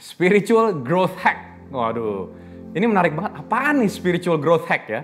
Spiritual growth hack. Waduh, ini menarik banget. Apaan nih spiritual growth hack ya?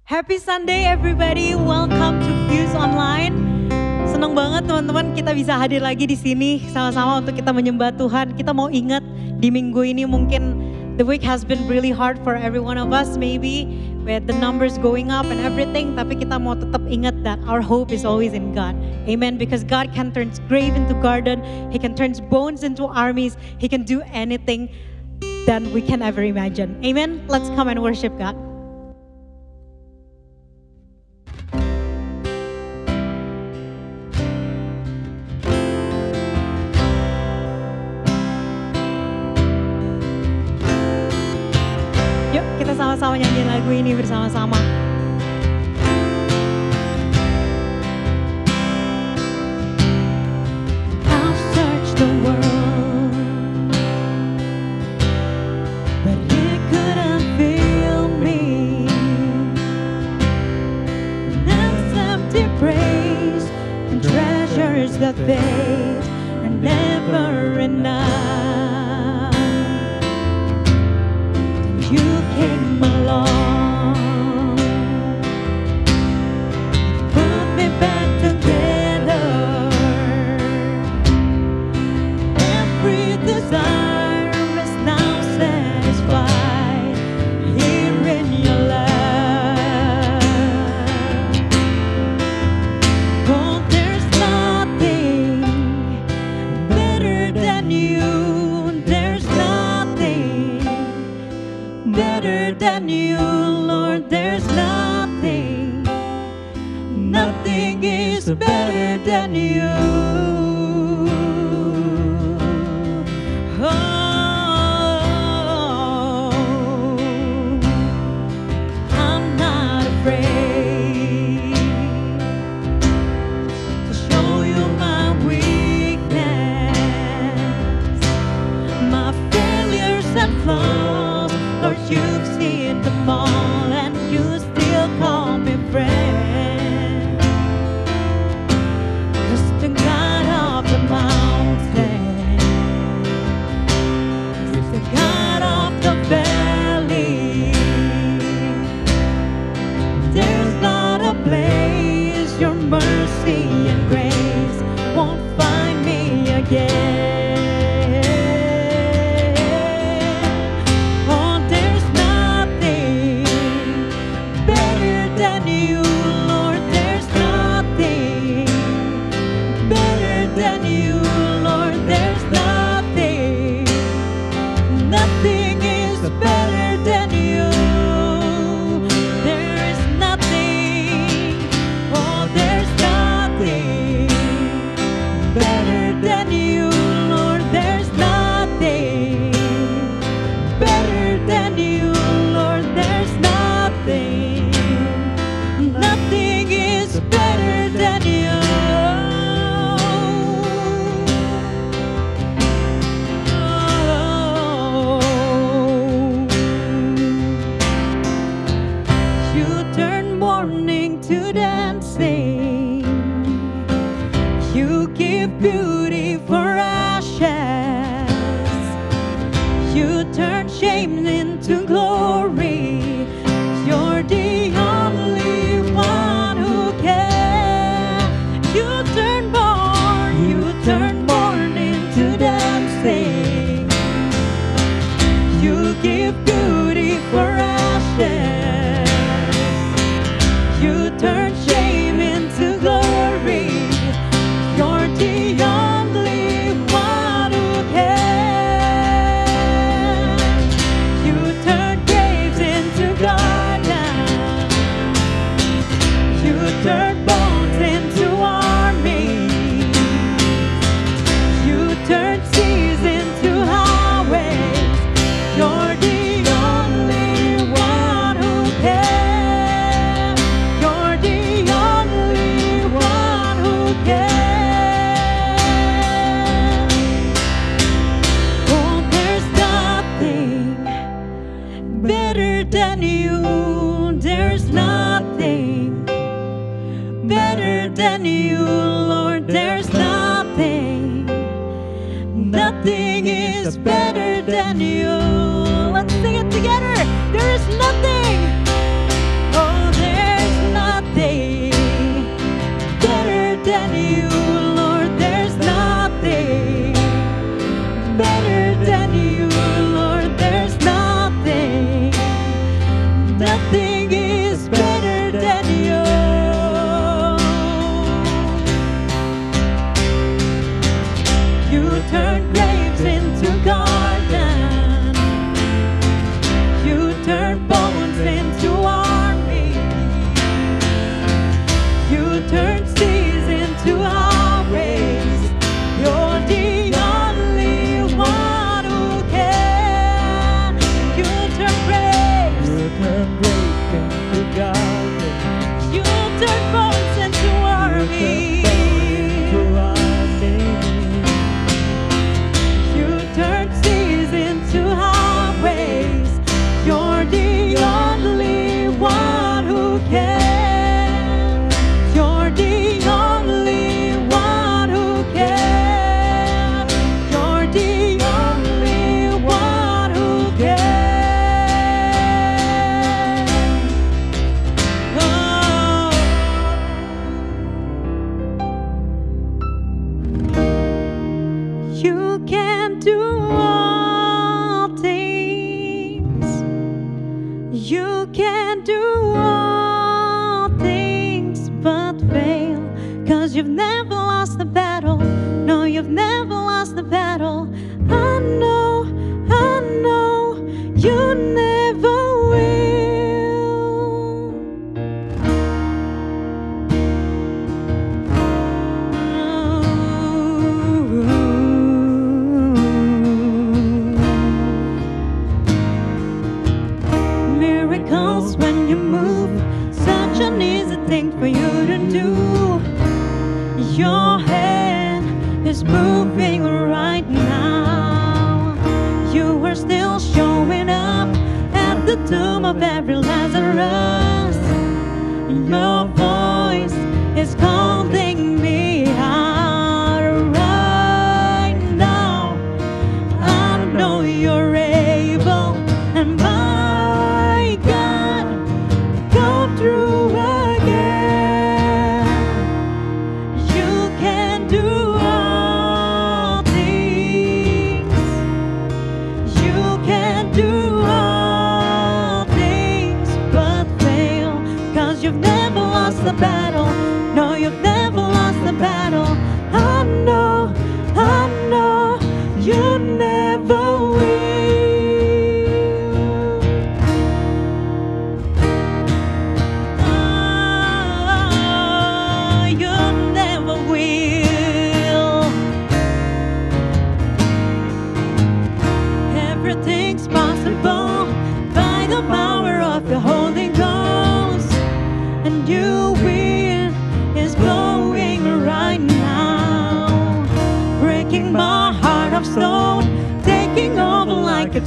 Happy Sunday everybody, welcome to Fuse Online. Senang banget teman-teman kita bisa hadir lagi di sini sama-sama untuk kita menyembah Tuhan. Kita mau ingat di minggu ini mungkin the week has been really hard for every one of us maybe with the numbers going up and everything. Tapi kita mau tetap ingat that our hope is always in God. Amen. Because God can turn grave into garden. He can turn bones into armies. He can do anything that we can ever imagine. Amen. Let's come and worship God. Sama-sama nyanyiin lagu ini bersama-sama. I've searched the world, but it couldn't fill me. There's empty praise and treasures that fade are never enough. You came along, put me back together. Every desire is now satisfied here in your love. Oh, there's nothing better than you. There's nothing better than you, Lord. There's nothing, nothing is better than you. Oh, I'm not afraid to show you my weakness, my failures and flaws. Lord, you've seen them all and you still call me friend. 'Cause to God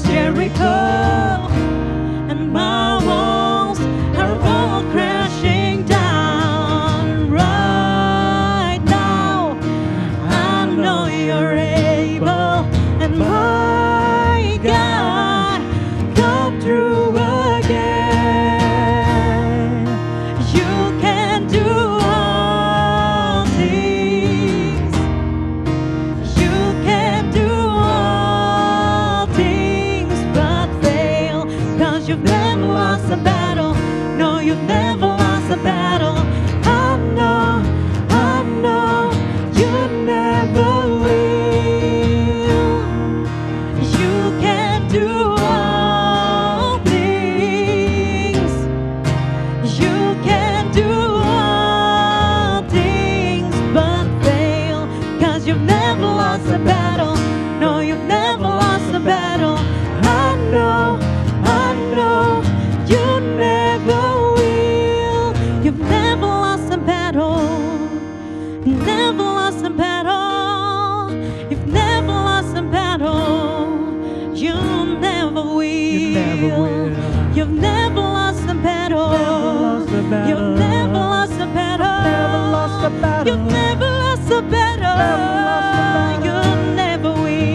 Jericho, and my walls are all crashing down right now. I know you're able, and my God, come through again. You can do all things. You can do all things but fail. 'Cause you've never lost a battle. No, you've never lost a battle. I know you never will. You can do all things. You can do all things but fail. 'Cause you've never lost a battle. No, you've never lost a battle. I know you never will. You've never lost a battle. Never lost a battle. You've never lost a battle. You never will. You've never lost a battle. You've never lost a battle. You've never lost a battle. You never will.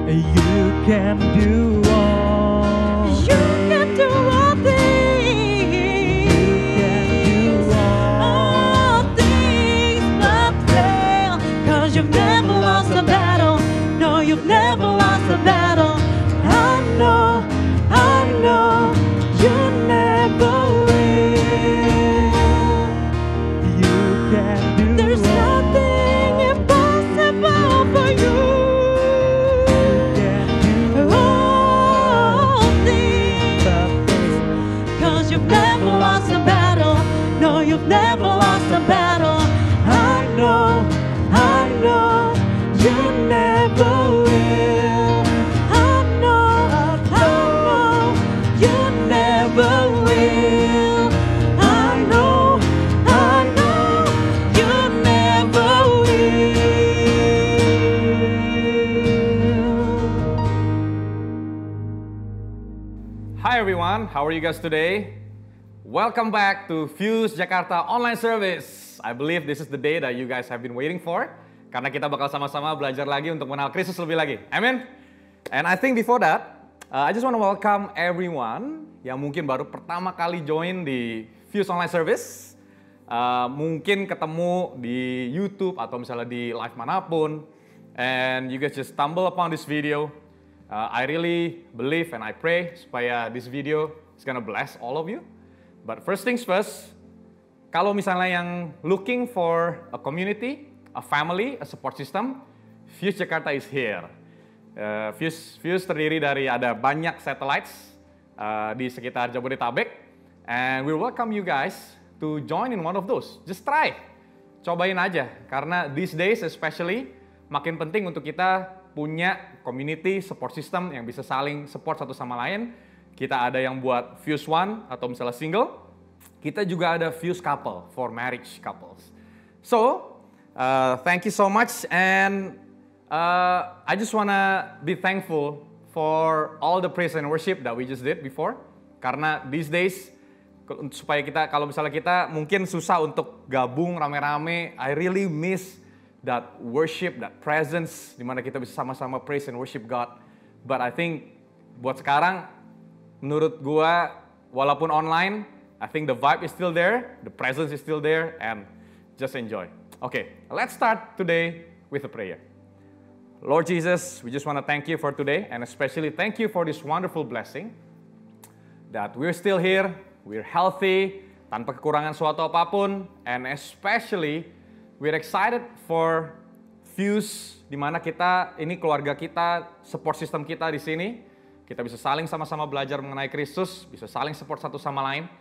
You can do all You can do all things. All things but fail. 'Cause you've never lost a battle. No, you've never lost a battle. I know you never will. You can do There's nothing impossible for you. All things. 'Cause you've never lost a battle. No, you've never lost a battle. I know you never will. I know you never will. I know you never will. Hi everyone, how are you guys today? Welcome back to Fuse Jakarta Online Service. I believe this is the day that you guys have been waiting for. Karena kita bakal sama-sama belajar lagi untuk mengenal Kristus lebih lagi. Amen? And I think before that, I just want to welcome everyone yang mungkin baru pertama kali join di Fuse Online Service. Mungkin ketemu di YouTube atau misalnya di live manapun. And you guys just stumble upon this video. I really believe and I pray supaya this video is gonna bless all of you. But first things first, kalau misalnya yang looking for a community, a family, a support system, Fuse Jakarta is here. Fuse terdiri dari ada banyak satellites di sekitar Jabodetabek, and we welcome you guys to join in one of those. Just try, cobain aja, karena these days especially makin penting untuk kita punya community support system yang bisa saling support satu sama lain. Kita ada yang buat Fuse One atau misalnya single. Kita juga ada Fuse Couple for marriage couples. So, thank you so much, and I just wanna be thankful for all the praise and worship that we just did before. Karena these days, supaya kita, kalau misalnya kita mungkin susah untuk gabung rame-rame, I really miss that worship, that presence, di mana kita bisa sama-sama praise and worship God. But I think buat sekarang, menurut gua, walaupun online, I think the vibe is still there, the presence is still there, and just enjoy. Okay, let's start today with a prayer. Lord Jesus, we just want to thank you for today, and especially thank you for this wonderful blessing that we're still here, we're healthy, tanpa kekurangan suatu apapun, and especially we're excited for Fuse, di mana kita, ini keluarga kita, support system kita di sini, kita bisa saling sama-sama belajar mengenai Kristus, bisa saling support satu sama lain,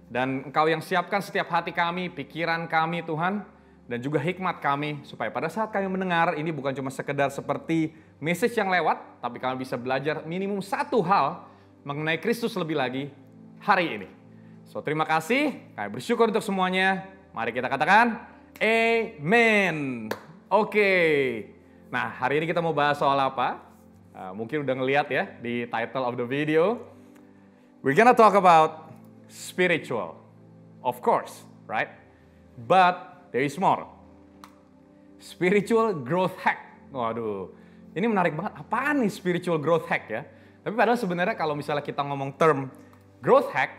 Dan Engkau yang siapkan setiap hati kami, pikiran kami Tuhan, dan juga hikmat kami, supaya pada saat kami mendengar, ini bukan cuma sekedar seperti message yang lewat, tapi kami bisa belajar minimum satu hal mengenai Kristus lebih lagi hari ini. So, terima kasih, kami bersyukur untuk semuanya. Mari kita katakan, Amen. Oke. Nah, hari ini kita mau bahas soal apa? Mungkin udah ngeliat ya di title of the video. We're gonna talk about spiritual, of course, right? But there is more. Spiritual growth hack. Waduh, ini menarik banget. Apaan nih spiritual growth hack ya? Tapi padahal sebenarnya kalau misalnya kita ngomong term growth hack,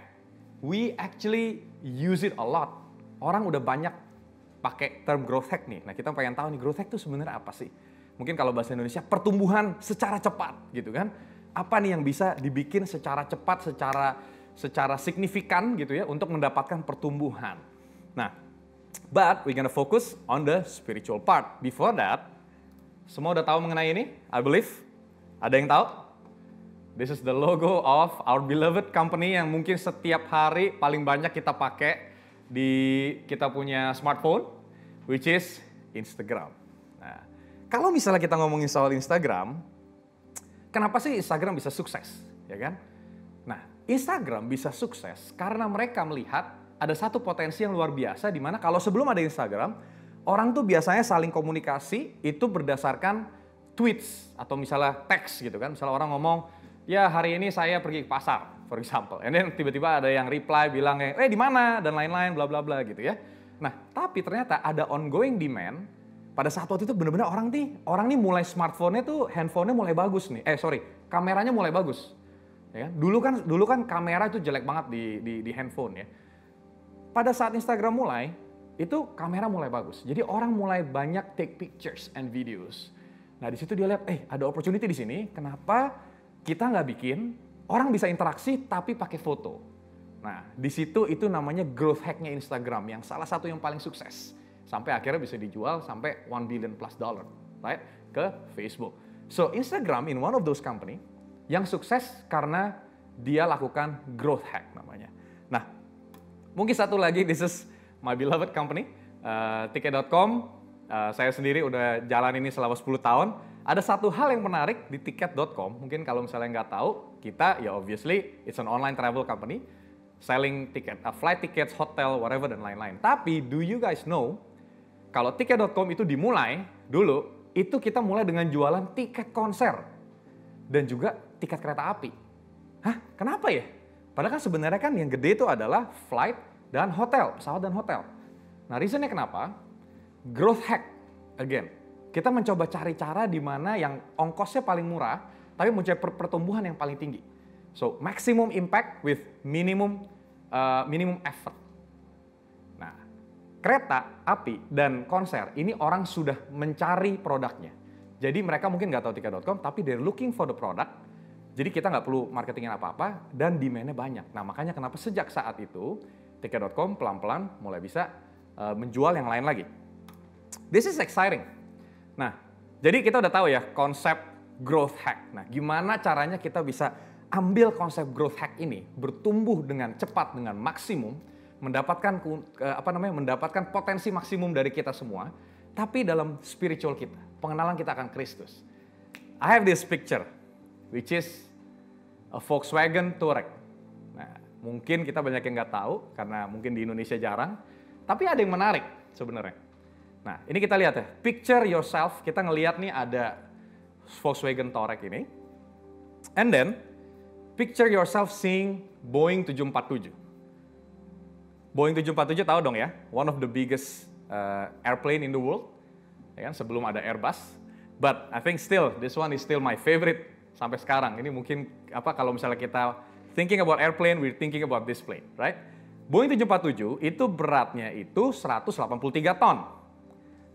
we actually use it a lot. Orang udah banyak pakai term growth hack nih. Nah, kita pengen tahu nih growth hack itu sebenarnya apa sih? Mungkin kalau bahasa Indonesia pertumbuhan secara cepat gitu kan. Apa nih yang bisa dibikin secara cepat, secara signifikan gitu ya untuk mendapatkan pertumbuhan. Nah, but we're gonna focus on the spiritual part. Before that, semua udah tahu mengenai ini? I believe. Ada yang tahu? This is the logo of our beloved company yang mungkin setiap hari paling banyak kita pakai di kita punya smartphone, which is Instagram. Nah, kalau misalnya kita ngomongin soal Instagram, kenapa sih Instagram bisa sukses, ya kan? Nah, Instagram bisa sukses karena mereka melihat ada satu potensi yang luar biasa di mana kalau sebelum ada Instagram, orang tuh biasanya saling komunikasi itu berdasarkan tweets atau misalnya teks gitu kan. Misalnya orang ngomong, ya hari ini saya pergi ke pasar, for example. And then tiba-tiba ada yang reply bilang, di mana dan lain-lain bla bla bla gitu ya. Nah, tapi ternyata ada ongoing demand. Pada saat waktu itu benar-benar orang nih mulai smartphone-nya tuh, handphone-nya mulai bagus nih. Kameranya mulai bagus. Ya kan? Dulu kan kamera itu jelek banget di handphone ya. Pada saat Instagram mulai, itu kamera mulai bagus. Jadi orang mulai banyak take pictures and videos. Nah, di situ dia lihat, ada opportunity di sini. Kenapa kita nggak bikin orang bisa interaksi tapi pakai foto? Nah, di situ itu namanya growth hack-nya Instagram yang salah satu yang paling sukses. Sampai akhirnya bisa dijual sampai $1 billion+, right? Ke Facebook. So, Instagram in one of those company yang sukses karena dia lakukan growth hack namanya. Nah, mungkin satu lagi, this is my beloved company, Tiket.com. Saya sendiri udah jalan ini selama 10 tahun. Ada satu hal yang menarik di Tiket.com, mungkin kalau misalnya nggak tahu, kita ya obviously it's an online travel company, selling tiket, flight tickets, hotel, whatever dan lain-lain. Tapi do you guys know, kalau Tiket.com itu dimulai dulu, itu kita mulai dengan jualan tiket konser dan juga tiket kereta api. Hah? Kenapa ya? Padahal kan sebenarnya kan yang gede itu adalah flight dan hotel, pesawat dan hotel. Nah, reasonnya kenapa? Growth hack, again. Kita mencoba cari cara di mana yang ongkosnya paling murah, tapi mencari pertumbuhan yang paling tinggi. So, maximum impact with minimum effort. Nah, kereta, api, dan konser, ini orang sudah mencari produknya. Jadi mereka mungkin nggak tahu Tiket.com, tapi they're looking for the product. Jadi kita nggak perlu marketingin apa-apa, dan demand-nya banyak. Nah, makanya kenapa sejak saat itu, Tiket.com pelan-pelan mulai bisa menjual yang lain lagi. This is exciting. Nah, jadi kita udah tahu ya konsep growth hack. Nah, gimana caranya kita bisa ambil konsep growth hack ini, bertumbuh dengan cepat, dengan maksimum, mendapatkan potensi maksimum dari kita semua, tapi dalam spiritual kita, pengenalan kita akan Kristus. I have this picture, which is a Volkswagen Touareg. Nah, mungkin kita banyak yang nggak tahu, karena mungkin di Indonesia jarang, tapi ada yang menarik sebenarnya. Nah, ini kita lihat ya, picture yourself, kita ngelihat nih ada Volkswagen Touareg ini, and then picture yourself seeing Boeing 747. Boeing 747 tahu dong ya, one of the biggest airplane in the world, ya kan, sebelum ada Airbus. But I think still, this one is still my favorite sampai sekarang. Ini mungkin kalau misalnya kita thinking about airplane, we're thinking about this plane, right? Boeing 747 itu beratnya itu 183 ton.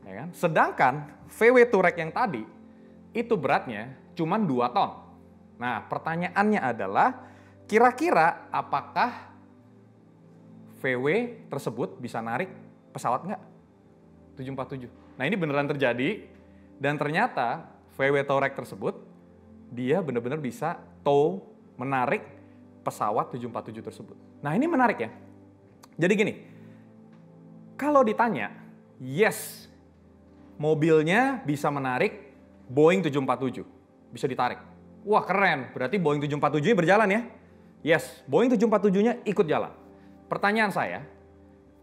Ya kan? Sedangkan VW Touareg yang tadi itu beratnya cuma 2 ton. Nah, pertanyaannya adalah kira-kira apakah VW tersebut bisa narik pesawat nggak? 747. Nah, ini beneran terjadi dan ternyata VW Touareg tersebut dia benar-benar bisa menarik pesawat 747 tersebut. Nah, ini menarik ya. Jadi gini, kalau ditanya, yes, mobilnya bisa menarik Boeing 747, bisa ditarik. Wah keren, berarti Boeing 747-nya berjalan ya? Yes, Boeing 747-nya ikut jalan. Pertanyaan saya,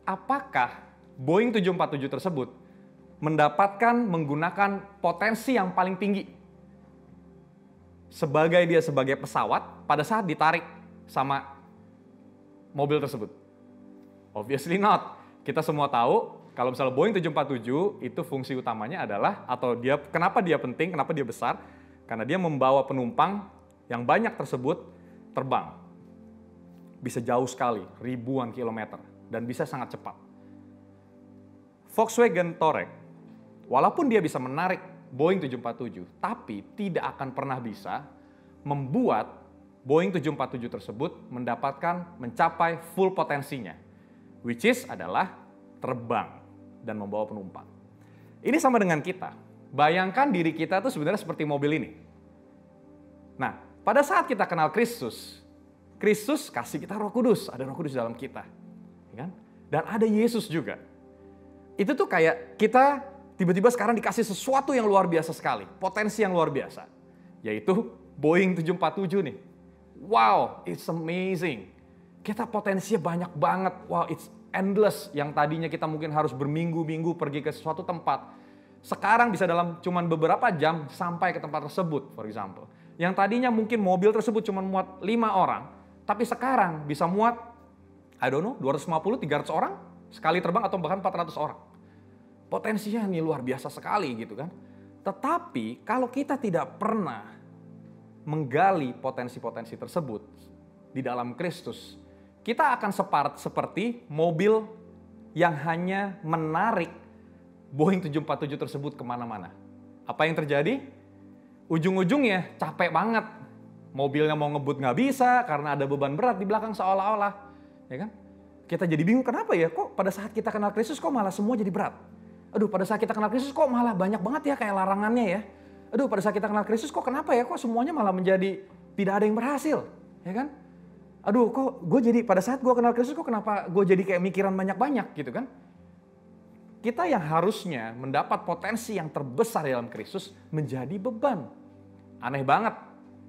apakah Boeing 747 tersebut mendapatkan menggunakan potensi yang paling tinggi sebagai pesawat pada saat ditarik sama mobil tersebut? Obviously not. Kita semua tahu kalau misalnya Boeing 747 itu fungsi utamanya adalah, atau kenapa dia penting, kenapa dia besar? Karena dia membawa penumpang yang banyak tersebut terbang. Bisa jauh sekali, ribuan kilometer, dan bisa sangat cepat. Volkswagen Touareg, walaupun dia bisa menarik Boeing 747, tapi tidak akan pernah bisa membuat Boeing 747 tersebut mencapai full potensinya, which is adalah terbang dan membawa penumpang. Ini sama dengan kita. Bayangkan diri kita itu sebenarnya seperti mobil ini. Nah, pada saat kita kenal Kristus, Kristus kasih kita Roh Kudus, ada Roh Kudus dalam kita, ya kan? Dan ada Yesus juga. Itu tuh kayak kita tiba-tiba sekarang dikasih sesuatu yang luar biasa sekali, potensi yang luar biasa, yaitu Boeing 747 nih. Wow, it's amazing. Kita potensinya banyak banget. Wow, it's endless. Yang tadinya kita mungkin harus berminggu-minggu pergi ke suatu tempat, sekarang bisa dalam cuman beberapa jam sampai ke tempat tersebut, for example. Yang tadinya mungkin mobil tersebut cuma muat 5 orang, tapi sekarang bisa muat, 250-300 orang sekali terbang, atau bahkan 400 orang. Potensinya ini luar biasa sekali gitu kan. Tetapi kalau kita tidak pernah menggali potensi-potensi tersebut di dalam Kristus, kita akan seperti mobil yang hanya menarik Boeing 747 tersebut kemana-mana. Apa yang terjadi? Ujung-ujungnya capek banget. Mobilnya mau ngebut nggak bisa karena ada beban berat di belakang seolah-olah. Ya kan? Kita jadi bingung, kenapa ya? Kok pada saat kita kenal Kristus kok malah semua jadi berat? Aduh, pada saat kita kenal Kristus kok malah banyak banget ya kayak larangannya ya? Aduh, pada saat kita kenal Kristus kok kenapa ya? Kok semuanya malah menjadi tidak ada yang berhasil? Ya kan? Aduh, kok gue jadi pada saat gue kenal Kristus kok kenapa gue jadi kayak mikiran banyak-banyak gitu kan? Kita yang harusnya mendapat potensi yang terbesar dalam Kristus menjadi beban. Aneh banget,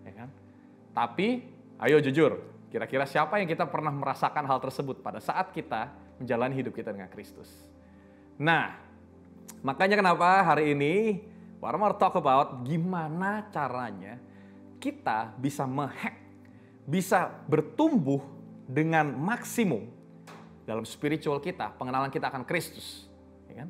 ya kan? Tapi, ayo jujur, kira-kira siapa yang kita pernah merasakan hal tersebut pada saat kita menjalani hidup kita dengan Kristus? Nah, makanya kenapa hari ini Warmar talk about gimana caranya kita bisa menghack, bisa bertumbuh dengan maksimum dalam spiritual kita, pengenalan kita akan Kristus. Ya kan?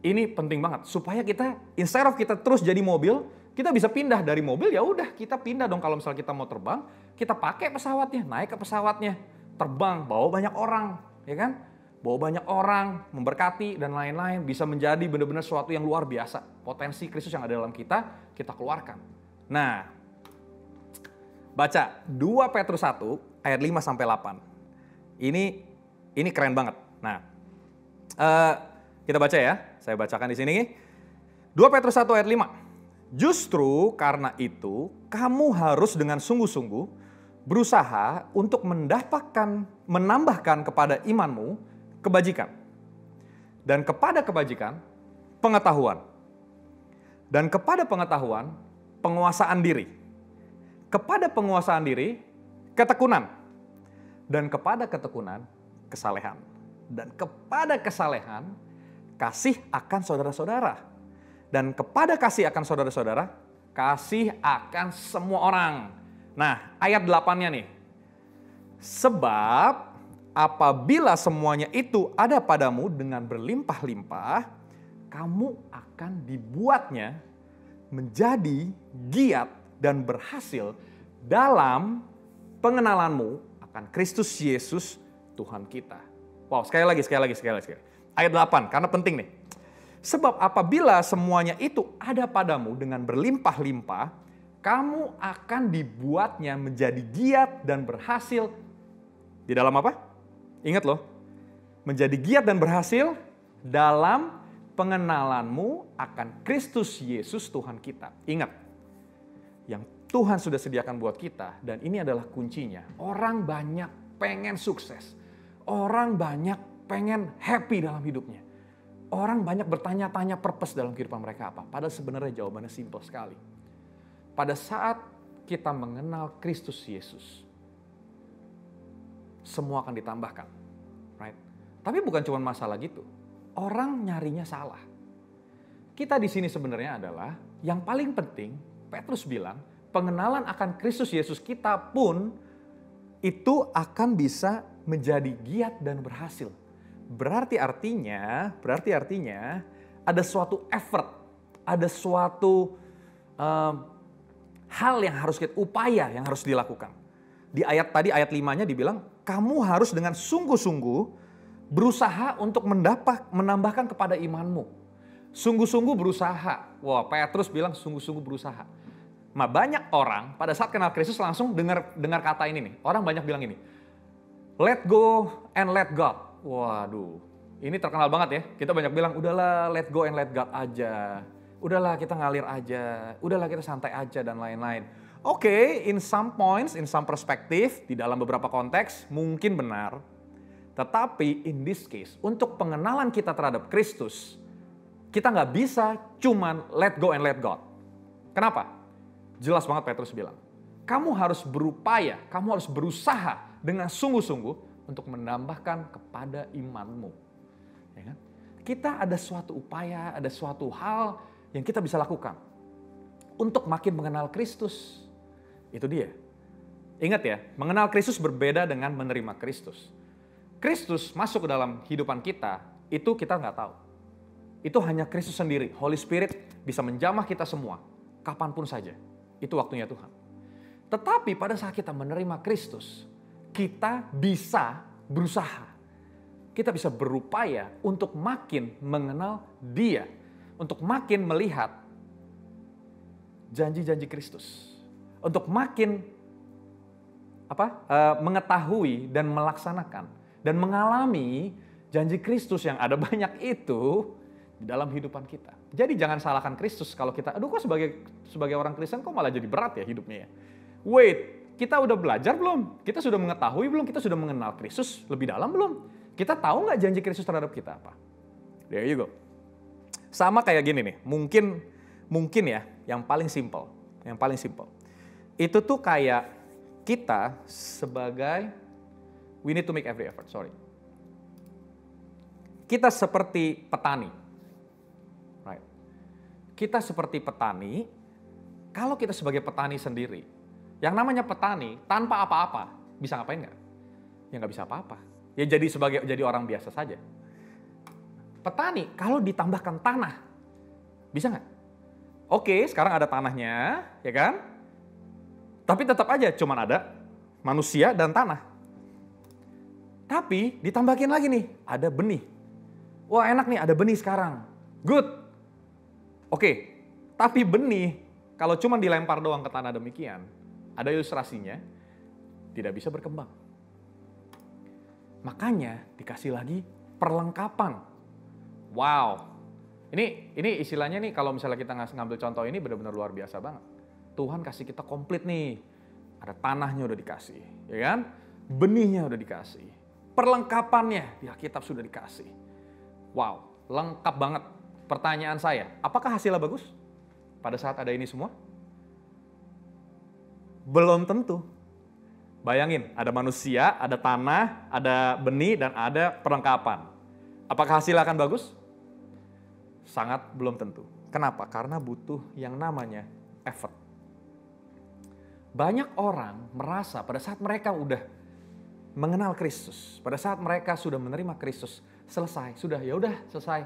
Ini penting banget supaya kita, instead of kita terus jadi mobil, kita bisa pindah dari mobil, ya udah kita pindah dong. Kalau misalnya kita mau terbang, kita pakai pesawatnya, naik ke pesawatnya, terbang, bawa banyak orang, ya kan? Bawa banyak orang, memberkati dan lain-lain, bisa menjadi benar-benar sesuatu yang luar biasa. Potensi Kristus yang ada dalam kita keluarkan. Nah, baca 2 Petrus 1 ayat 5 sampai 8. Ini keren banget. Nah, kita baca ya. Saya bacakan di sini. 2 Petrus 1 ayat 5. Justru karena itu kamu harus dengan sungguh-sungguh berusaha untuk menambahkan kepada imanmu kebajikan. Dan kepada kebajikan pengetahuan. Dan kepada pengetahuan penguasaan diri. Kepada penguasaan diri ketekunan. Dan kepada ketekunan kesalehan. Dan kepada kesalehan kasih akan saudara-saudara. Dan kepada kasih akan saudara-saudara, kasih akan semua orang. Nah, ayat 8-nya nih. Sebab apabila semuanya itu ada padamu dengan berlimpah-limpah, kamu akan dibuatnya menjadi giat dan berhasil dalam pengenalanmu akan Kristus Yesus Tuhan kita. Wow, sekali lagi. Ayat 8, karena penting nih. Sebab apabila semuanya itu ada padamu dengan berlimpah-limpah, kamu akan dibuatnya menjadi giat dan berhasil. Di dalam apa? Ingat loh, menjadi giat dan berhasil dalam pengenalanmu akan Kristus Yesus Tuhan kita. Ingat, yang Tuhan sudah sediakan buat kita, dan ini adalah kuncinya. Orang banyak pengen sukses. Orang banyak pengen happy dalam hidupnya. Orang banyak bertanya-tanya purpose dalam kehidupan mereka apa. Padahal sebenarnya jawabannya simple sekali. Pada saat kita mengenal Kristus Yesus, semua akan ditambahkan. Right? Tapi bukan cuma masalah gitu. Orang nyarinya salah. Kita di sini sebenarnya adalah yang paling penting, Petrus bilang, pengenalan akan Kristus Yesus kita pun itu akan bisa menjadi giat dan berhasil. Berarti artinya ada suatu effort, ada suatu hal yang harus upaya yang harus dilakukan. Di ayat 5-nya dibilang, kamu harus dengan sungguh-sungguh berusaha untuk menambahkan kepada imanmu. Sungguh-sungguh berusaha. Wah, Petrus bilang sungguh-sungguh berusaha. Banyak orang pada saat kenal Kristus langsung dengar kata ini nih. Orang banyak bilang ini, let go and let God. Waduh, ini terkenal banget ya. Kita banyak bilang, udahlah let go and let God aja. Udahlah kita ngalir aja. Udahlah kita santai aja dan lain-lain. Oke, in some points, in some perspective, di dalam beberapa konteks mungkin benar. Tetapi in this case, untuk pengenalan kita terhadap Kristus, kita nggak bisa cuman let go and let God. Kenapa? Jelas banget Petrus bilang, kamu harus berupaya, kamu harus berusaha dengan sungguh-sungguh untuk menambahkan kepada imanmu. Ya kan? Kita ada suatu upaya, ada suatu hal yang kita bisa lakukan untuk makin mengenal Kristus. Itu dia. Ingat ya, mengenal Kristus berbeda dengan menerima Kristus. Kristus masuk ke dalam kehidupan kita, itu kita nggak tahu. Itu hanya Kristus sendiri. Holy Spirit bisa menjamah kita semua, kapanpun saja. Itu waktunya Tuhan. Tetapi pada saat kita menerima Kristus, kita bisa berusaha. Kita bisa berupaya untuk makin mengenal Dia. Untuk makin melihat janji-janji Kristus. Untuk makin mengetahui dan melaksanakan. Dan mengalami janji Kristus yang ada banyak itu di dalam kehidupan kita. Jadi jangan salahkan Kristus kalau kita, aduh kok sebagai orang Kristen kok malah jadi berat ya hidupnya ya. Wait. Kita udah belajar belum? Kita sudah mengetahui belum? Kita sudah mengenal Kristus lebih dalam belum? Kita tahu nggak janji Kristus terhadap kita apa? There you go. Sama kayak gini nih, mungkin ya, yang paling simple. Itu tuh kayak kita sebagai, we need to make every effort, sorry. Kita seperti petani. Right. Kita seperti petani, kalau kita sebagai petani sendiri, yang namanya petani tanpa apa-apa bisa ngapain nggak? Ya nggak bisa apa-apa. Ya jadi orang biasa saja. Petani kalau ditambahkan tanah bisa nggak? Oke, sekarang ada tanahnya, ya kan? Tapi tetap aja cuman ada manusia dan tanah. Tapi ditambahin lagi nih, ada benih. Wah enak nih ada benih sekarang. Good. Oke, tapi benih kalau cuma dilempar doang ke tanah demikian, ada ilustrasinya, tidak bisa berkembang. Makanya dikasih lagi perlengkapan. Wow. Ini istilahnya nih kalau misalnya kita ngambil contoh ini benar-benar luar biasa banget. Tuhan kasih kita komplit nih. Ada tanahnya udah dikasih, ya kan? Benihnya udah dikasih. Perlengkapannya di Alkitab sudah dikasih. Wow, lengkap banget. Pertanyaan saya, apakah hasilnya bagus pada saat ada ini semua? Belum tentu. Bayangin, ada manusia, ada tanah, ada benih, dan ada perlengkapan. Apakah hasilnya akan bagus? Sangat belum tentu. Kenapa? Karena butuh yang namanya effort. Banyak orang merasa pada saat mereka udah mengenal Kristus, pada saat mereka sudah menerima Kristus, selesai, sudah ya udah selesai.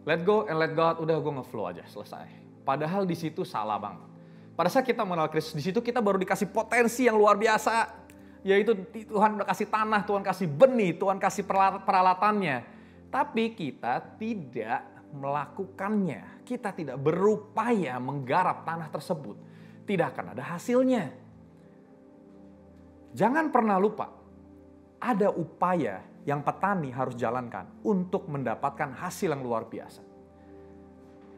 Let go and let God, udah gue ngeflow aja, selesai. Padahal di situ salah banget. Pada saat kita mengenal Kristus, di situ kita baru dikasih potensi yang luar biasa. Yaitu Tuhan udah kasih tanah, Tuhan kasih benih, Tuhan kasih peralatannya. Tapi kita tidak melakukannya. Kita tidak berupaya menggarap tanah tersebut. Tidak akan ada hasilnya. Jangan pernah lupa, ada upaya yang petani harus jalankan untuk mendapatkan hasil yang luar biasa.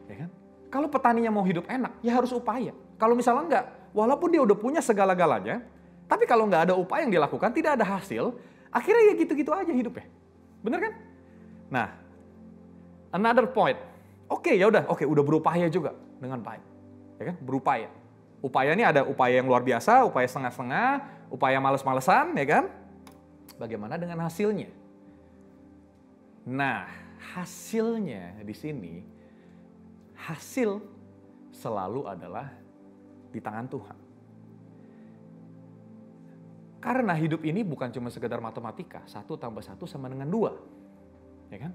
Ya kan? Kalau petaninya mau hidup enak, ya harus upaya. Kalau misalnya enggak, walaupun dia udah punya segala-galanya, tapi kalau enggak ada upaya yang dilakukan, tidak ada hasil, Akhirnya ya gitu-gitu aja hidupnya. Bener kan? Nah, another point. Oke, ya udah, udah berupaya juga dengan baik. Ya kan? Berupaya. Upaya ini ada upaya yang luar biasa, upaya setengah-setengah, upaya males-malesan, ya kan? Bagaimana dengan hasilnya? Nah, hasilnya di sini, hasil selalu adalah di tangan Tuhan. Karena hidup ini bukan cuma sekedar matematika, 1 tambah 1 sama dengan 2. Ya kan?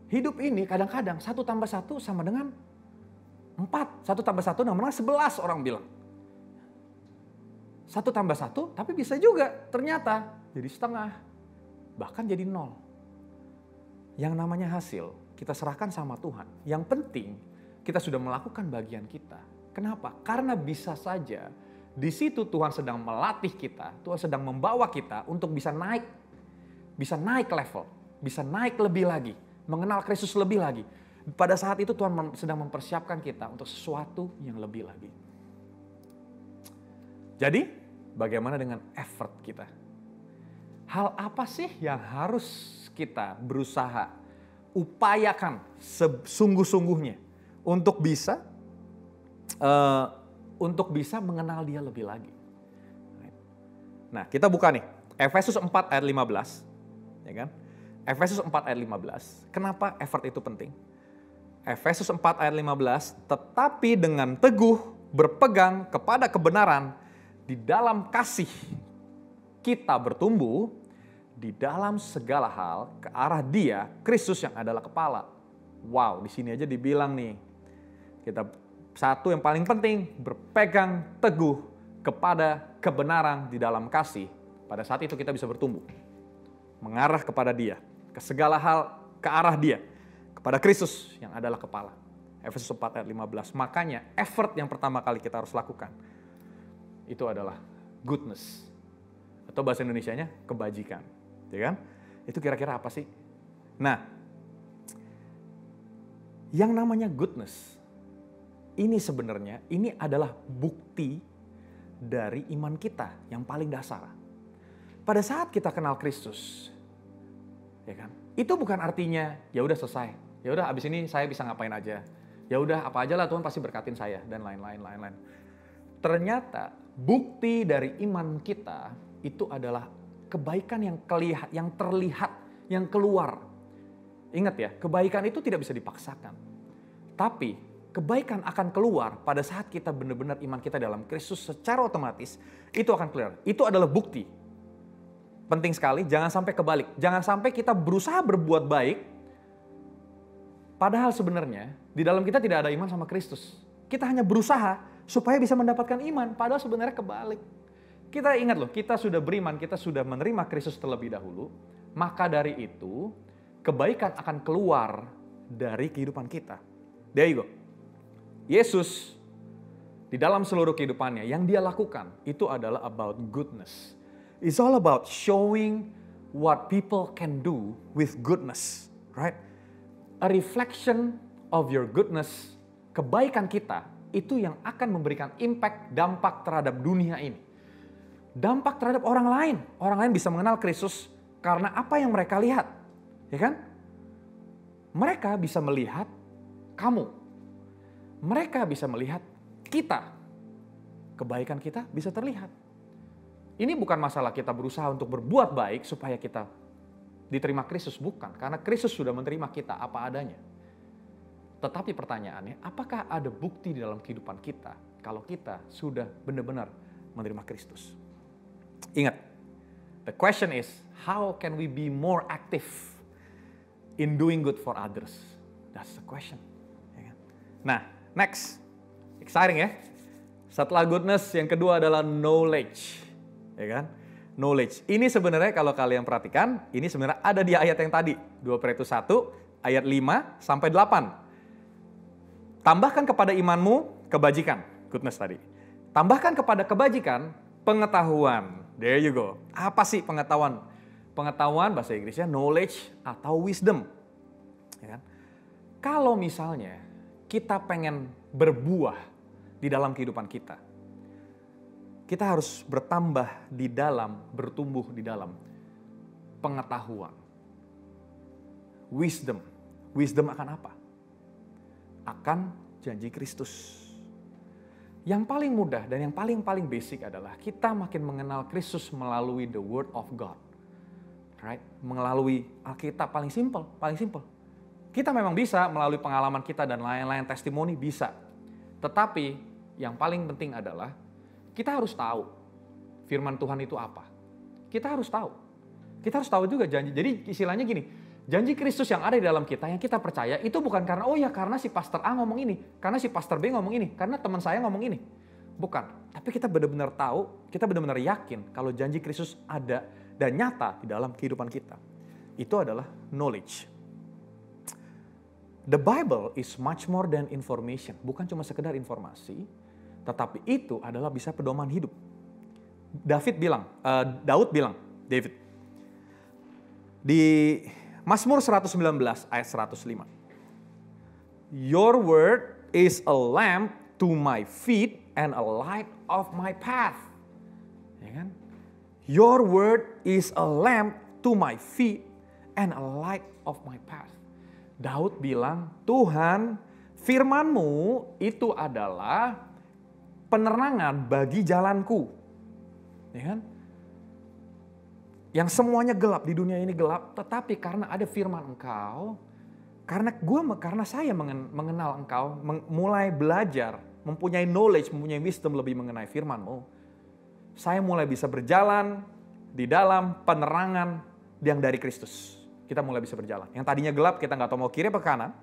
Hidup ini kadang-kadang 1 tambah 1 sama dengan 4. 1 tambah 1 sama dengan 11 orang bilang. 1 tambah 1 tapi bisa juga ternyata jadi setengah. Bahkan jadi 0. Yang namanya hasil kita serahkan sama Tuhan. Yang penting kita sudah melakukan bagian kita. Kenapa? Karena bisa saja di situ Tuhan sedang melatih kita, Tuhan sedang membawa kita untuk bisa naik level, bisa naik lebih lagi, mengenal Kristus lebih lagi. Pada saat itu Tuhan sedang mempersiapkan kita untuk sesuatu yang lebih lagi. Jadi, bagaimana dengan effort kita? Hal apa sih yang harus kita berusaha upayakan sesungguh-sungguhnya untuk bisa mengenal Dia lebih lagi. Nah, kita buka nih Efesus 4 ayat 15, ya kan? Efesus 4 ayat 15. Kenapa effort itu penting? Efesus 4 ayat 15, tetapi dengan teguh berpegang kepada kebenaran di dalam kasih kita bertumbuh di dalam segala hal ke arah Dia, Kristus yang adalah kepala. Wow, di sini aja dibilang nih. Satu yang paling penting, berpegang teguh kepada kebenaran di dalam kasih. Pada saat itu kita bisa bertumbuh. Mengarah kepada Dia. Ke segala hal ke arah Dia. Kepada Kristus yang adalah kepala. Efesus 4 ayat 15. Makanya effort yang pertama kali kita harus lakukan. Itu adalah goodness. Atau bahasa Indonesianya kebajikan. Ya kan? Itu kira-kira apa sih? Nah, yang namanya goodness. Ini sebenarnya, ini adalah bukti dari iman kita yang paling dasar. Pada saat kita kenal Kristus, ya kan? Itu bukan artinya ya udah selesai. Ya udah abis ini saya bisa ngapain aja. Ya udah apa aja lah Tuhan pasti berkatin saya dan lain-lain. Ternyata bukti dari iman kita itu adalah kebaikan yang terlihat, yang keluar. Ingat ya, kebaikan itu tidak bisa dipaksakan. Tapi kebaikan akan keluar pada saat kita benar-benar iman kita dalam Kristus secara otomatis. Itu akan keluar. Itu adalah bukti. Penting sekali, jangan sampai kebalik. Jangan sampai kita berusaha berbuat baik, padahal sebenarnya di dalam kita tidak ada iman sama Kristus. Kita hanya berusaha supaya bisa mendapatkan iman, padahal sebenarnya kebalik. Kita ingat loh, kita sudah beriman, kita sudah menerima Kristus terlebih dahulu. Maka dari itu, kebaikan akan keluar dari kehidupan kita. There you go. Yesus di dalam seluruh kehidupannya yang Dia lakukan itu adalah about goodness. It's all about showing what people can do with goodness, right? A reflection of your goodness, kebaikan kita itu yang akan memberikan impact, dampak terhadap dunia ini. Dampak terhadap orang lain. Orang lain bisa mengenal Kristus karena apa yang mereka lihat, ya kan? Mereka bisa melihat kamu. Mereka bisa melihat kita. Kebaikan kita bisa terlihat. Ini bukan masalah kita berusaha untuk berbuat baik supaya kita diterima Kristus. Bukan. Karena Kristus sudah menerima kita apa adanya. Tetapi pertanyaannya, apakah ada bukti di dalam kehidupan kita kalau kita sudah benar-benar menerima Kristus? Ingat, the question is, how can we be more active in doing good for others? That's the question. Nah, next, exciting ya. Setelah goodness, yang kedua adalah knowledge, ya kan? Knowledge. Ini sebenarnya kalau kalian perhatikan, ini sebenarnya ada di ayat yang tadi, 2 Petrus 1 ayat 5 sampai 8. Tambahkan kepada imanmu kebajikan, goodness tadi. Tambahkan kepada kebajikan pengetahuan. There you go. Apa sih pengetahuan? Pengetahuan bahasa Inggrisnya knowledge atau wisdom. Ya kan? Kalau misalnya kita pengen berbuah di dalam kehidupan kita harus bertambah di dalam, bertumbuh di dalam pengetahuan. Wisdom. Wisdom akan apa? Akan janji Kristus. Yang paling mudah dan yang paling basic adalah kita makin mengenal Kristus melalui the Word of God. Right? Melalui Alkitab paling simple. Kita memang bisa melalui pengalaman kita dan lain-lain testimoni bisa. Tetapi yang paling penting adalah kita harus tahu firman Tuhan itu apa. Kita harus tahu. Kita harus tahu juga janji. Jadi istilahnya gini, janji Kristus yang ada di dalam kita, yang kita percaya, itu bukan karena, oh ya karena si pastor A ngomong ini, karena si pastor B ngomong ini, karena teman saya ngomong ini. Bukan. Tapi kita benar-benar tahu, kita benar-benar yakin kalau janji Kristus ada dan nyata di dalam kehidupan kita. Itu adalah knowledge. The Bible is much more than information. Bukan cuma sekedar informasi, tetapi itu adalah bisa pedoman hidup. Daud bilang, di Mazmur 119 ayat 105. Your word is a lamp to my feet and a light of my path. Ya kan? Your word is a lamp to my feet and a light of my path. Daud bilang, Tuhan, firman-Mu itu adalah penerangan bagi jalanku. Ya kan? Yang semuanya gelap, di dunia ini gelap, tetapi karena ada firman Engkau, karena saya mengenal Engkau, mulai belajar, mempunyai knowledge, mempunyai wisdom lebih mengenai firman-Mu, saya mulai bisa berjalan di dalam penerangan yang dari Kristus. Kita mulai bisa berjalan. Yang tadinya gelap, kita nggak tahu mau kiri atau kanan.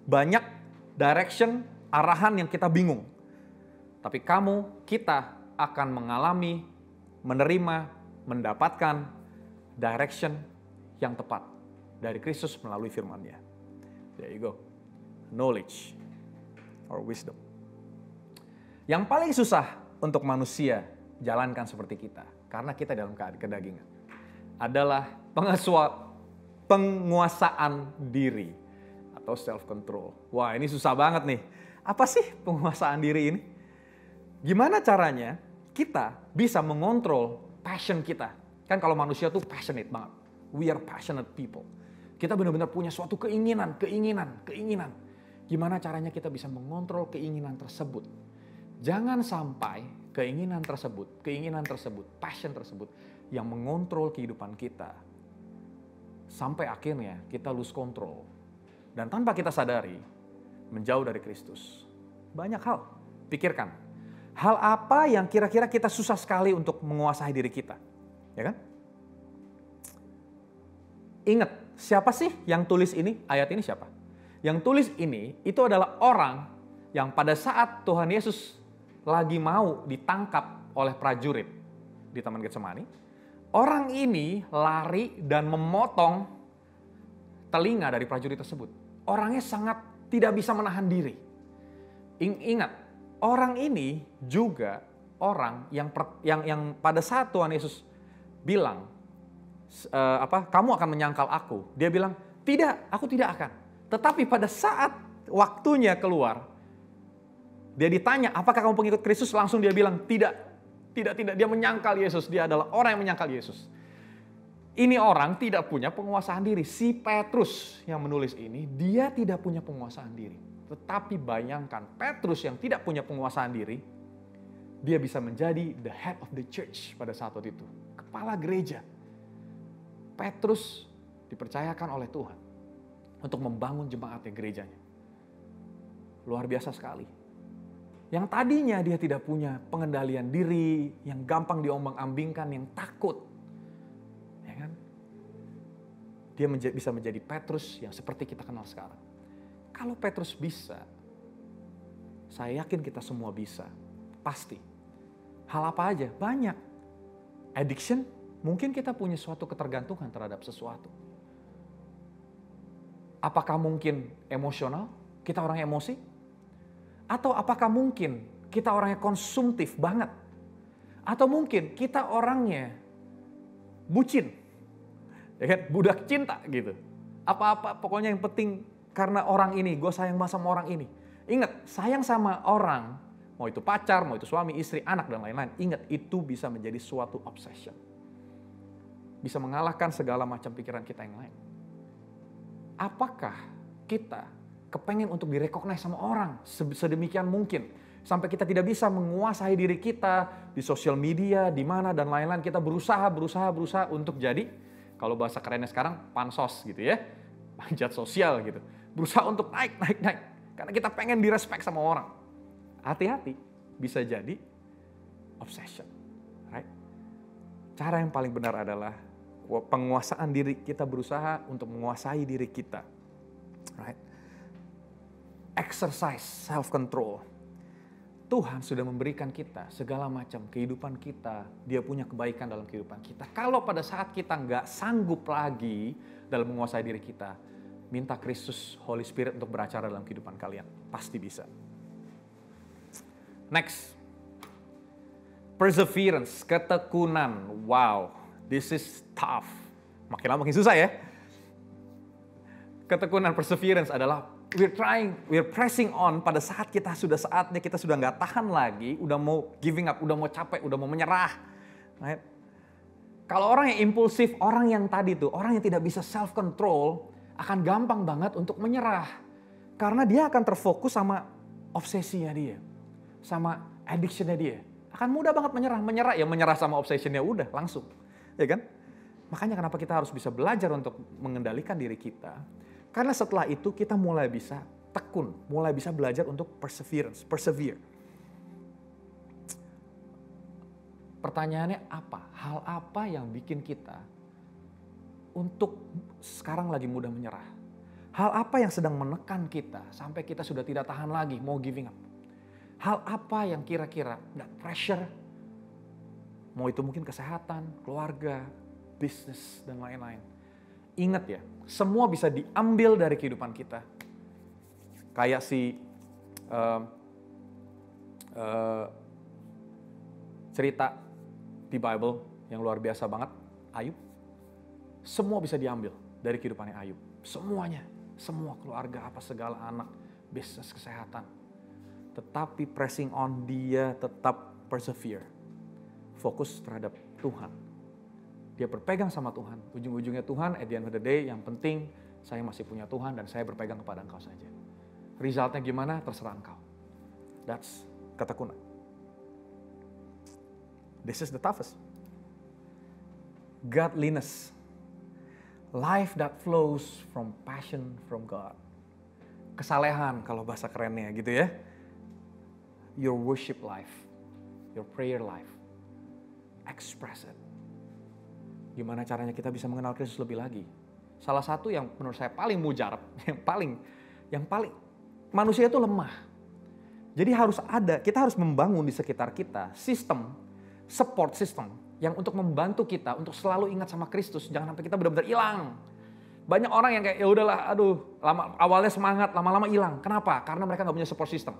Banyak direction, arahan yang kita bingung. Tapi kita akan mengalami, menerima, mendapatkan direction yang tepat dari Kristus melalui firman-Nya. There you go. Knowledge or wisdom. Yang paling susah untuk manusia jalankan seperti kita, karena kita dalam kedagingan, adalah penguasaan diri atau self-control. Wah, ini susah banget nih. Apa sih penguasaan diri ini? Gimana caranya kita bisa mengontrol passion kita? Kan kalau manusia tuh passionate banget. We are passionate people. Kita benar-benar punya suatu keinginan. Gimana caranya kita bisa mengontrol keinginan tersebut? Jangan sampai keinginan tersebut, passion tersebut yang mengontrol kehidupan kita. Sampai akhirnya kita lose control. Dan tanpa kita sadari, menjauh dari Kristus. Banyak hal. Pikirkan. Hal apa yang kira-kira kita susah sekali untuk menguasai diri kita? Ya kan? Ingat, siapa sih yang tulis ini? Ayat ini siapa? Yang tulis ini, itu adalah orang yang pada saat Tuhan Yesus lagi mau ditangkap oleh prajurit di Taman Getsemani. Orang ini lari dan memotong telinga dari prajurit tersebut. Orangnya sangat tidak bisa menahan diri. Ingat, orang ini juga orang yang pada saat Tuhan Yesus bilang, kamu akan menyangkal aku. Dia bilang, tidak, aku tidak akan. Tetapi pada saat waktunya keluar, dia ditanya, apakah kamu pengikut Kristus? Langsung dia bilang, tidak. Dia menyangkal Yesus. Dia adalah orang yang menyangkal Yesus. Ini orang tidak punya penguasaan diri. Si Petrus yang menulis ini, dia tidak punya penguasaan diri. Tetapi bayangkan, Petrus yang tidak punya penguasaan diri, dia bisa menjadi the head of the church pada saat itu. Kepala gereja. Petrus dipercayakan oleh Tuhan untuk membangun jemaatnya, gerejanya. Luar biasa sekali. Yang tadinya dia tidak punya pengendalian diri, yang gampang diombang-ambingkan, yang takut. Ya kan? Dia bisa menjadi Petrus yang seperti kita kenal sekarang. Kalau Petrus bisa, saya yakin kita semua bisa. Pasti. Hal apa aja? Banyak. Addiction, mungkin kita punya suatu ketergantungan terhadap sesuatu. Apakah mungkin emosional? Kita orang emosi? Atau apakah mungkin kita orangnya konsumtif banget? Atau mungkin kita orangnya bucin? Ya kan? Budak cinta gitu. Apa-apa pokoknya yang penting karena orang ini, gue sayang banget sama orang ini. Ingat, sayang sama orang, mau itu pacar, mau itu suami, istri, anak, dan lain-lain. Ingat, itu bisa menjadi suatu obsession. bisa mengalahkan segala macam pikiran kita yang lain. Apakah kita kepengen untuk direkognize sama orang sedemikian mungkin sampai kita tidak bisa menguasai diri kita di sosial media, di mana dan lain-lain. Kita berusaha untuk jadi, kalau bahasa kerennya sekarang, pansos gitu ya, panjat sosial gitu. Berusaha untuk naik. Karena kita pengen direspek sama orang. Hati-hati, bisa jadi obsession, right? Cara yang paling benar adalah penguasaan diri. Kita berusaha untuk menguasai diri kita, right? Exercise self-control. Tuhan sudah memberikan kita segala macam kehidupan kita. Dia punya kebaikan dalam kehidupan kita. Kalau pada saat kita nggak sanggup lagi dalam menguasai diri kita, minta Kristus, Holy Spirit untuk beracara dalam kehidupan kalian. Pasti bisa. Next. Perseverance, ketekunan. Wow, this is tough. Makin lama makin susah ya. Ketekunan, perseverance adalah we're pressing on pada saat kita sudah saatnya, kita sudah nggak tahan lagi, udah mau giving up, udah mau capek, udah mau menyerah. Right? Kalau orang yang impulsif, orang yang tadi tuh, orang yang tidak bisa self control, akan gampang banget untuk menyerah. Karena dia akan terfokus sama obsesinya dia, sama addictionnya dia. Akan mudah banget menyerah sama obsessionnya udah langsung, ya kan? Makanya kenapa kita harus bisa belajar untuk mengendalikan diri kita. Karena setelah itu kita mulai bisa tekun, mulai bisa belajar untuk persevere. Pertanyaannya apa? Hal apa yang bikin kita untuk sekarang lagi mudah menyerah? Hal apa yang sedang menekan kita sampai kita sudah tidak tahan lagi, mau giving up? Hal apa yang kira-kira that pressure? Mau itu mungkin kesehatan, keluarga, bisnis, dan lain-lain. Ingat ya, semua bisa diambil dari kehidupan kita. Kayak si cerita di Bible yang luar biasa banget, Ayub. Semua bisa diambil dari kehidupannya Ayub. Semuanya, semua keluarga, apa segala, anak, bisnis, kesehatan. Tetapi pressing on, dia tetap persevere. Fokus terhadap Tuhan. Dia berpegang sama Tuhan. Ujung-ujungnya Tuhan, at the end of the day, yang penting saya masih punya Tuhan dan saya berpegang kepada Engkau saja. Resultnya gimana? Terserah Engkau. That's ketekunan. This is the toughest. Godliness. Life that flows from passion from God. Kesalehan kalau bahasa kerennya gitu ya. Your worship life. Your prayer life. Express it. Gimana caranya kita bisa mengenal Kristus lebih lagi? Salah satu yang menurut saya paling mujarab, yang paling manusia itu lemah. Jadi kita harus membangun di sekitar kita sistem, support system yang untuk membantu kita untuk selalu ingat sama Kristus. Jangan sampai kita benar-benar hilang. Banyak orang yang kayak ya udahlah, awalnya semangat, lama-lama hilang. Kenapa? Karena mereka nggak punya support system.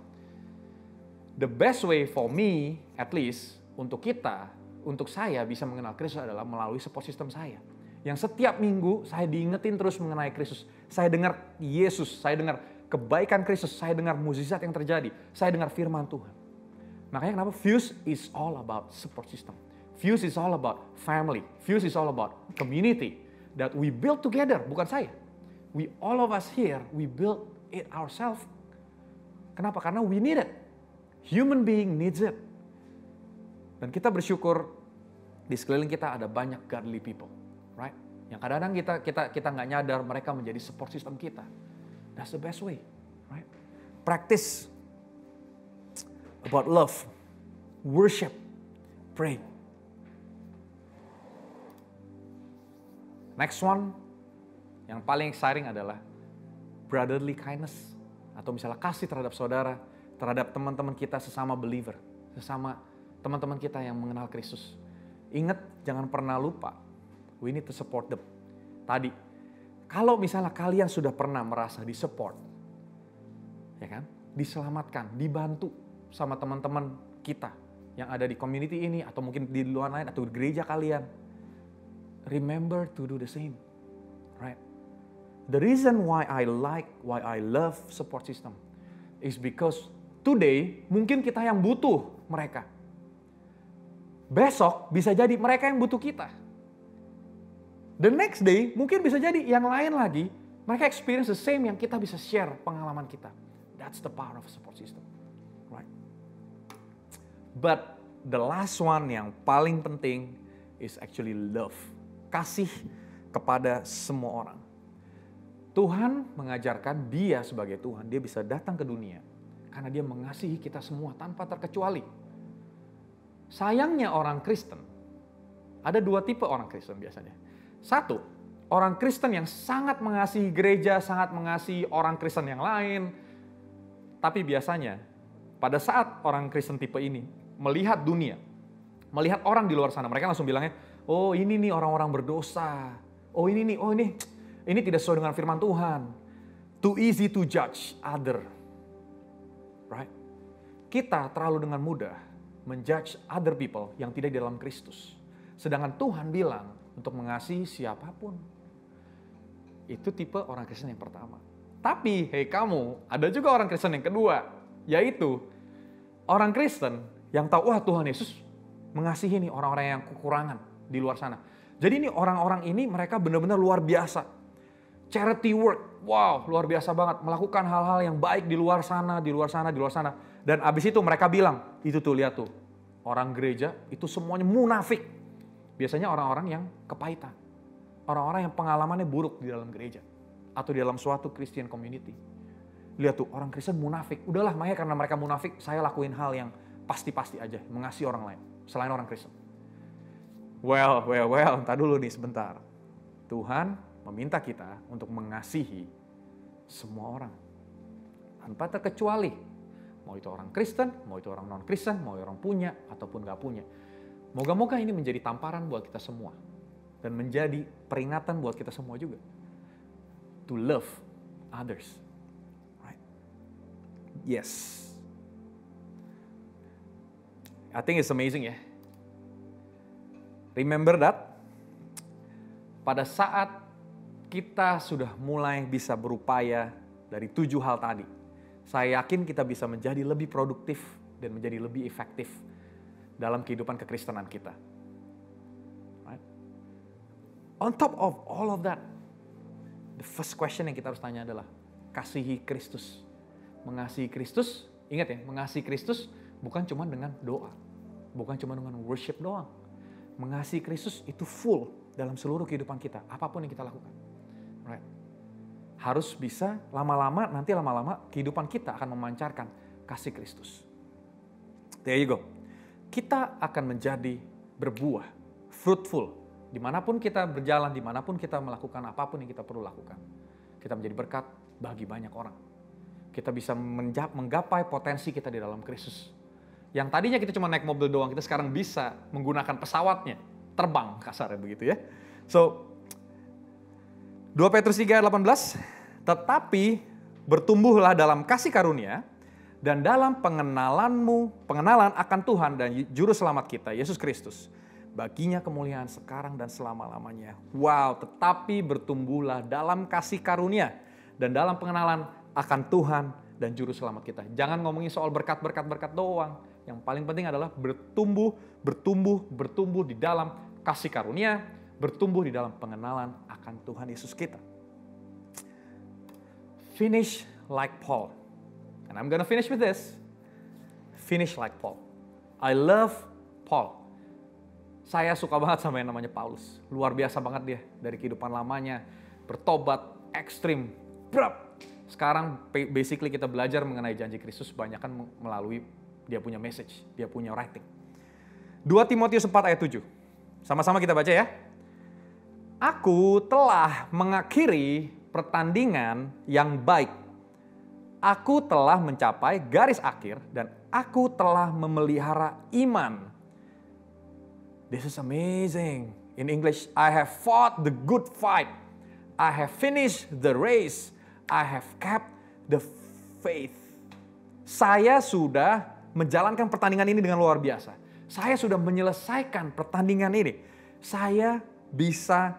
The best way for me, at least untuk kita, untuk saya bisa mengenal Kristus adalah melalui support system saya. Yang setiap minggu saya diingetin terus mengenai Kristus. Saya dengar Yesus, saya dengar kebaikan Kristus, saya dengar mukjizat yang terjadi, saya dengar firman Tuhan. Makanya kenapa Fuse is all about support system. Fuse is all about family. Fuse is all about community that we build together, bukan saya. We all of us here, we build it ourselves. Kenapa? Karena we need it. Human being needs it. Dan kita bersyukur di sekeliling kita ada banyak godly people, right? Yang kadang-kadang kita nggak nyadar mereka menjadi support system kita. That's the best way, right? Practice about love, worship, pray. Next one, yang paling exciting adalah brotherly kindness, atau misalnya kasih terhadap saudara, terhadap teman-teman kita sesama believer, sesama teman-teman kita yang mengenal Kristus. Ingat, jangan pernah lupa, we need to support them. Tadi, kalau misalnya kalian sudah pernah merasa di-support, ya kan, diselamatkan, dibantu sama teman-teman kita yang ada di community ini, atau mungkin di luar lain, atau di gereja kalian, remember to do the same, right? The reason why I love support system is because today mungkin kita yang butuh mereka. Besok bisa jadi mereka yang butuh kita. The next day, mungkin bisa jadi yang lain lagi, mereka experience the same yang kita bisa share pengalaman kita. That's the power of a support system. Right? But the last one yang paling penting is actually love. Kasih kepada semua orang. Tuhan mengajarkan dia sebagai Tuhan, dia bisa datang ke dunia karena dia mengasihi kita semua tanpa terkecuali. Sayangnya orang Kristen, ada dua tipe orang Kristen biasanya. Satu, orang Kristen yang sangat mengasihi gereja, sangat mengasihi orang Kristen yang lain. Tapi biasanya pada saat orang Kristen tipe ini melihat dunia, melihat orang di luar sana, mereka langsung bilangnya, oh ini nih orang-orang berdosa. Oh ini nih, oh ini tidak sesuai dengan firman Tuhan. Too easy to judge other. Right? Kita terlalu dengan mudah menjudge other people yang tidak di dalam Kristus. Sedangkan Tuhan bilang untuk mengasihi siapapun. Itu tipe orang Kristen yang pertama. Tapi, hei kamu, ada juga orang Kristen yang kedua. Yaitu orang Kristen yang tahu, wah Tuhan Yesus mengasihi nih orang-orang yang kekurangan di luar sana. Jadi ini orang-orang ini mereka benar-benar luar biasa. Charity work, wow luar biasa banget. Melakukan hal-hal yang baik di luar sana, di luar sana, di luar sana. Dan abis itu mereka bilang, itu tuh lihat tuh. Orang gereja itu semuanya munafik. Biasanya orang-orang yang kepahitan. Orang-orang yang pengalamannya buruk di dalam gereja. Atau di dalam suatu Christian community. Lihat tuh, orang Kristen munafik. Udahlah, makanya karena mereka munafik, saya lakuin hal yang pasti-pasti aja. Mengasihi orang lain, selain orang Kristen. Well, entar dulu nih sebentar. Tuhan meminta kita untuk mengasihi semua orang. Tanpa terkecuali. Mau itu orang Kristen, mau itu orang non-Kristen, mau orang punya ataupun gak punya. Moga-moga ini menjadi tamparan buat kita semua. Dan menjadi peringatan buat kita semua juga. To love others. Right? Yes. I think it's amazing ya. Remember that? Pada saat kita sudah mulai bisa berupaya dari 7 hal tadi. Saya yakin kita bisa menjadi lebih produktif dan menjadi lebih efektif dalam kehidupan kekristenan kita. Right? On top of all of that, the first question yang kita harus tanya adalah, kasihi Kristus. Mengasihi Kristus, ingat ya, mengasihi Kristus bukan cuma dengan doa. Bukan cuma dengan worship doang. Mengasihi Kristus itu full dalam seluruh kehidupan kita, apapun yang kita lakukan. Right? Harus bisa lama-lama kehidupan kita akan memancarkan kasih Kristus. There you go. Kita akan menjadi berbuah, fruitful. Dimanapun kita berjalan, dimanapun kita melakukan apapun yang kita perlu lakukan. Kita menjadi berkat bagi banyak orang. Kita bisa menggapai potensi kita di dalam Kristus. Yang tadinya kita cuma naik mobil doang, kita sekarang bisa menggunakan pesawatnya. Terbang kasarnya begitu ya. So, 2 Petrus 3 ayat 18, tetapi bertumbuhlah dalam kasih karunia dan dalam pengenalan akan Tuhan dan Juru Selamat kita, Yesus Kristus. Baginya kemuliaan sekarang dan selama-lamanya. Wow, tetapi bertumbuhlah dalam kasih karunia dan dalam pengenalan akan Tuhan dan Juru Selamat kita. Jangan ngomongin soal berkat-berkat doang. Yang paling penting adalah bertumbuh di dalam kasih karunia, bertumbuh di dalam pengenalan akan Tuhan Yesus kita. Finish like Paul. And I'm gonna finish with this. Finish like Paul. I love Paul. Saya suka banget sama yang namanya Paulus. Luar biasa banget dia dari kehidupan lamanya. Bertobat, ekstrim, Sekarang basically kita belajar mengenai janji Kristus banyak kan melalui dia punya message, dia punya writing. 2 Timotius 4 ayat 7. Sama-sama kita baca ya. Aku telah mengakhiri pertandingan yang baik. Aku telah mencapai garis akhir dan aku telah memelihara iman. This is amazing. In English, I have fought the good fight. I have finished the race. I have kept the faith. Saya sudah menjalankan pertandingan ini dengan luar biasa. Saya sudah menyelesaikan pertandingan ini. Saya bisa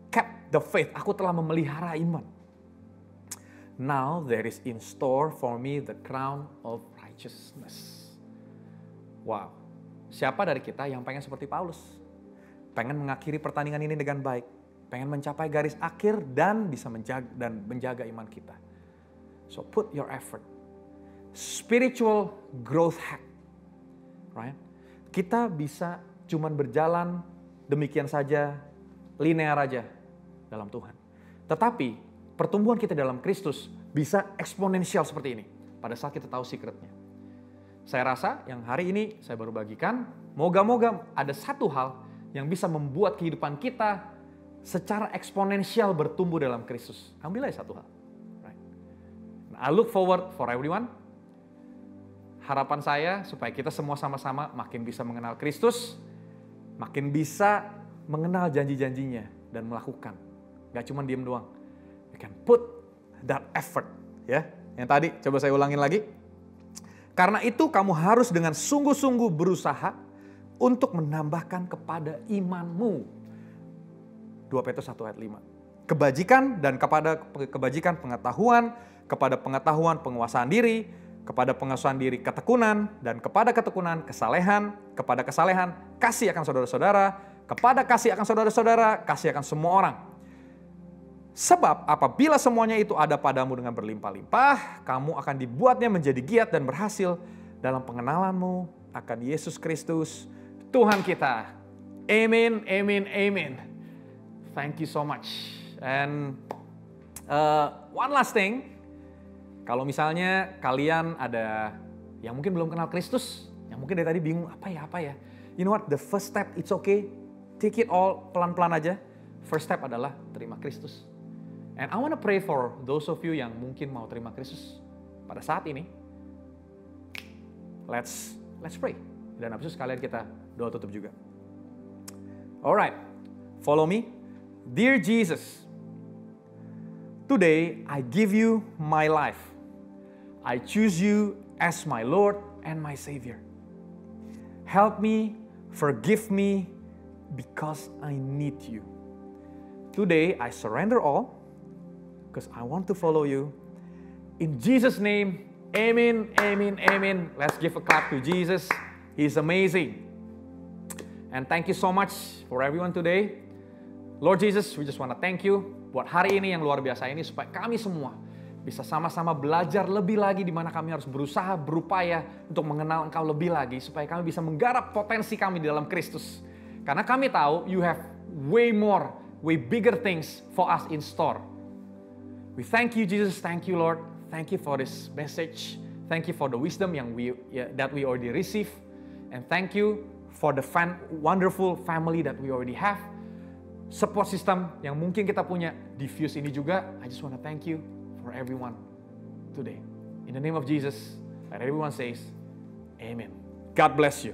kept the faith. Aku telah memelihara iman. Now there is in store for me the crown of righteousness. Wow. Siapa dari kita yang pengen seperti Paulus? pengen mengakhiri pertandingan ini dengan baik, pengen mencapai garis akhir dan bisa menjaga iman kita. So put your effort. Spiritual growth hack. Right? Kita bisa cuman berjalan demikian saja, linear aja dalam Tuhan. Tetapi pertumbuhan kita dalam Kristus bisa eksponensial seperti ini pada saat kita tahu secretnya. Saya rasa yang hari ini saya baru bagikan, moga-moga ada satu hal yang bisa membuat kehidupan kita secara eksponensial bertumbuh dalam Kristus. Ambil aja satu hal. Right? I look forward for everyone. Harapan saya supaya kita semua sama-sama makin bisa mengenal Kristus, makin bisa mengenal janji-janjinya dan melakukan. Gak cuma diem doang. You can put that effort. Ya, yang tadi coba saya ulangin lagi. Karena itu kamu harus dengan sungguh-sungguh berusaha untuk menambahkan kepada imanmu. 2 Petrus 1 ayat 5. Kebajikan dan kepada kebajikan pengetahuan, kepada pengetahuan penguasaan diri, kepada penguasaan diri ketekunan, dan kepada ketekunan kesalehan, kepada kesalehan kasih akan saudara-saudara, kepada kasih akan saudara-saudara, kasih akan semua orang. Sebab apabila semuanya itu ada padamu dengan berlimpah-limpah, kamu akan dibuatnya menjadi giat dan berhasil dalam pengenalanmu akan Yesus Kristus, Tuhan kita. Amin, amin, amin. Thank you so much. And one last thing. Kalau misalnya kalian ada yang mungkin belum kenal Kristus, yang mungkin dari tadi bingung apa ya. You know what? The first step, it's okay. Take it all pelan-pelan aja. First step adalah terima Kristus. And I want to pray for those of you yang mungkin mau terima Kristus pada saat ini. Let's pray. Dan habis itu sekalian kita doa tutup juga. Alright, follow me. Dear Jesus, today I give you my life. I choose you as my Lord and my Savior. Help me, forgive me, because I need you. Today I surrender all, because I want to follow you. In Jesus' name, amen, amen, amen. Let's give a clap to Jesus. He's amazing. And thank you so much for everyone today. Lord Jesus, we just want to thank you buat hari ini yang luar biasa ini supaya kami semua bisa sama-sama belajar lebih lagi di mana kami harus berusaha, berupaya untuk mengenal Engkau lebih lagi supaya kami bisa menggarap potensi kami di dalam Kristus. Karena kami tahu you have way more, way bigger things for us in store. We thank you Jesus, thank you Lord, thank you for this message, thank you for the wisdom that we already receive, and thank you for the wonderful family that we already have. Support system yang mungkin kita punya di Fuse ini juga. I just want to thank you for everyone today. In the name of Jesus, let everyone says, Amen. God bless you.